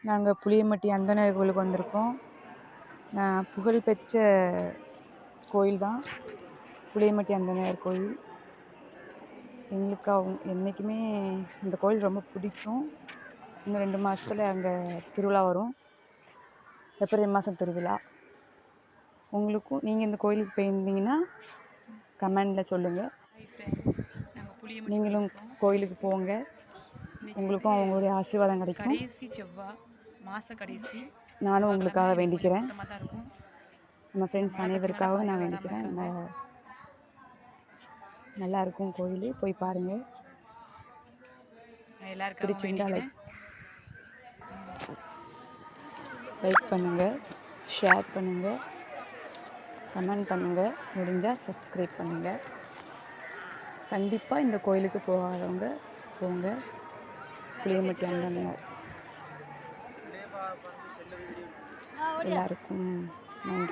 நாங்கள் புளியம்பட்டி அந்தனர் கோயிலுக்கு வந்திருக்கோம். புகழ்பெற்ற கோயில் தான் புளியம்பட்டி அந்தனர் கோயில். எங்களுக்கு என்றைக்குமே இந்த கோயில் ரொம்ப பிடிக்கும். இன்னும் 2 மாதத்துல அங்கே திருவிழா வரும். ஏப்ரல் மாதம் திருவிழா. உங்களுக்கும் நீங்கள் இந்த கோயிலுக்கு போயிருந்தீங்கன்னா கமெண்டில் சொல்லுங்கள். நீங்களும் கோயிலுக்கு போங்க. உங்களுக்கும் அவங்களுடைய ஆசீர்வாதம் கிடைக்கும். கடைசி செவ்வாய் மாத கடைசி நானும் உங்களுக்காக வேண்டிக்கிறேன். தான் இருக்கும். நம்ம ஃப்ரெண்ட்ஸ் அனைவருக்காகவும் நான் வேண்டிக்கிறேன். நல்லா இருக்கும் கோயில், போய் பாருங்கள். எல்லாருக்கும் பிடிச்சிருந்தா லைக் பண்ணுங்கள், ஷேர் பண்ணுங்கள், கமெண்ட் பண்ணுங்கள், முடிஞ்சால் சப்ஸ்கிரைப் பண்ணுங்கள். கண்டிப்பாக இந்த கோயிலுக்கு போகாதவங்க போங்க. புளியம்பட்டி அந்தனர். எல்லாருக்கும் நன்றி.